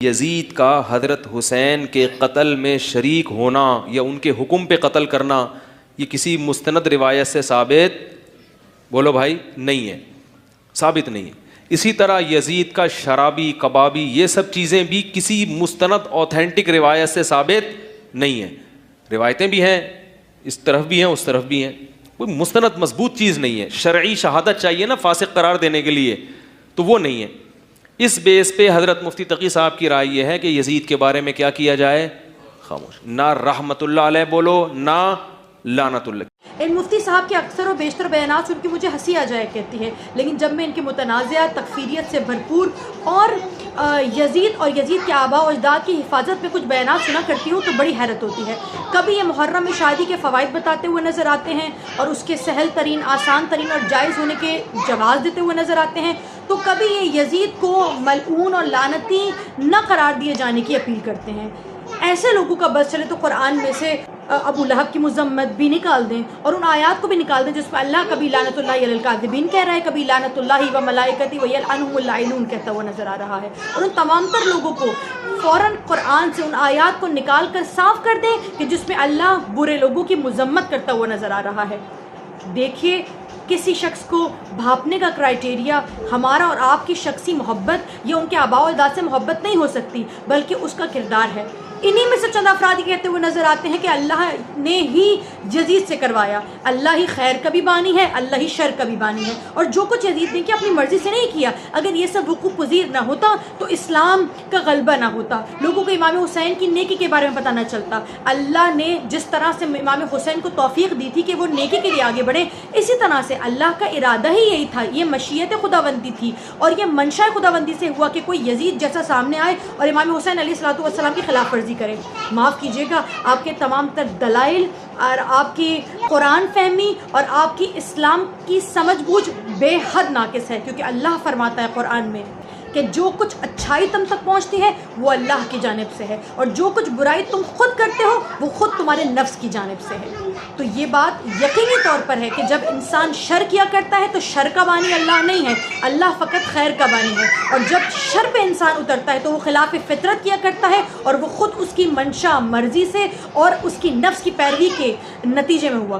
یزید کا حضرت حسین کے قتل میں شریک ہونا یا ان کے حکم پہ قتل کرنا یہ کسی مستند روایت سے ثابت بولو بھائی نہیں ہے، ثابت نہیں ہے۔ اسی طرح یزید کا شرابی کبابی یہ سب چیزیں بھی کسی مستند اوتھینٹک روایت سے ثابت نہیں ہیں۔ روایتیں بھی ہیں، اس طرف بھی ہیں اس طرف بھی ہیں، کوئی مستند مضبوط چیز نہیں ہے۔ شرعی شہادت چاہیے نا فاسق قرار دینے کے لیے، تو وہ نہیں ہے۔ اس بیس پہ حضرت مفتی تقی صاحب کی رائے یہ ہے کہ یزید کے بارے میں کیا کیا جائے؟ خاموش، نہ رحمت اللہ علیہ بولو نہ لعنت اللہ۔ ان مفتی صاحب کے اکثر و بیشتر بیانات سن کے مجھے ہنسی آ جایا کرتی ہے، لیکن جب میں ان کے متنازعہ تکفیریت سے بھرپور اور یزید اور یزید کے آباء و اجداد کی حفاظت میں کچھ بیانات سنا کرتی ہوں تو بڑی حیرت ہوتی ہے۔ کبھی یہ محرم میں شادی کے فوائد بتاتے ہوئے نظر آتے ہیں اور اس کے سہل ترین، آسان ترین اور جائز ہونے کے جواز دیتے ہوئے نظر آتے ہیں، تو کبھی یہ یزید کو ملعون اور لعنتی نہ قرار دیے جانے کی اپیل کرتے ہیں۔ ایسے لوگوں کا بس چلے تو قرآن میں سے ابو لہب کی مذمت بھی نکال دیں اور ان آیات کو بھی نکال دیں جس میں اللہ کبھی لعنت اللہ علی الکاذبین کہہ رہا ہے، کبھی لعنت اللہ و ملائکتی و یلعنہم اللاعنون کہتا ہوا نظر آ رہا ہے، اور ان تمام تر لوگوں کو فوراً قرآن سے ان آیات کو نکال کر صاف کر دیں کہ جس میں اللہ برے لوگوں کی مذمت کرتا ہوا نظر آ رہا ہے۔ دیکھیے، کسی شخص کو بھاپنے کا کرائٹیریا ہمارا اور آپ کی شخصی محبت یا ان کے آباء و اجداد سے محبت نہیں ہو سکتی، بلکہ اس کا کردار ہے۔ انہی میں سے چند افراد کہتے ہوئے نظر آتے ہیں کہ اللہ نے ہی یزید سے کروایا، اللہ ہی خیر کا بھی بانی ہے، اللہ ہی شر کا بھی بانی ہے، اور جو کچھ یزید نے کیا اپنی مرضی سے نہیں کیا۔ اگر یہ سب وقوع پذیر نہ ہوتا تو اسلام کا غلبہ نہ ہوتا، لوگوں کو امام حسین کی نیکی کے بارے میں پتہ نہ چلتا۔ اللہ نے جس طرح سے امام حسین کو توفیق دی تھی کہ وہ نیکی کے لیے آگے بڑھے، اسی طرح سے اللہ کا ارادہ ہی یہی تھا، یہ مشیت خداوندی تھی اور یہ منشاء خداوندی سے ہوا کہ کوئی یزید جیسا سامنے آئے اور امام حسین علیہ الصلوۃ والسلام کی خلاف ورزی کرے۔ معاف کیجیے گا، آپ کے تمام تر دلائل اور آپ کی قرآن فہمی اور آپ کی اسلام کی سمجھ بوجھ بے حد ناقص ہے، کیونکہ اللہ فرماتا ہے قرآن میں کہ جو کچھ اچھائی تم تک پہنچتی ہے وہ اللہ کی جانب سے ہے، اور جو کچھ برائی تم خود کرتے ہو وہ خود تمہارے نفس کی جانب سے ہے۔ تو یہ بات یقینی طور پر ہے کہ جب انسان شر کیا کرتا ہے تو شر کا بانی اللہ نہیں ہے، اللہ فقط خیر کا بانی ہے، اور جب شر پہ انسان اترتا ہے تو وہ خلاف فطرت کیا کرتا ہے اور وہ خود اس کی منشا مرضی سے اور اس کی نفس کی پیروی کے نتیجے میں ہوا۔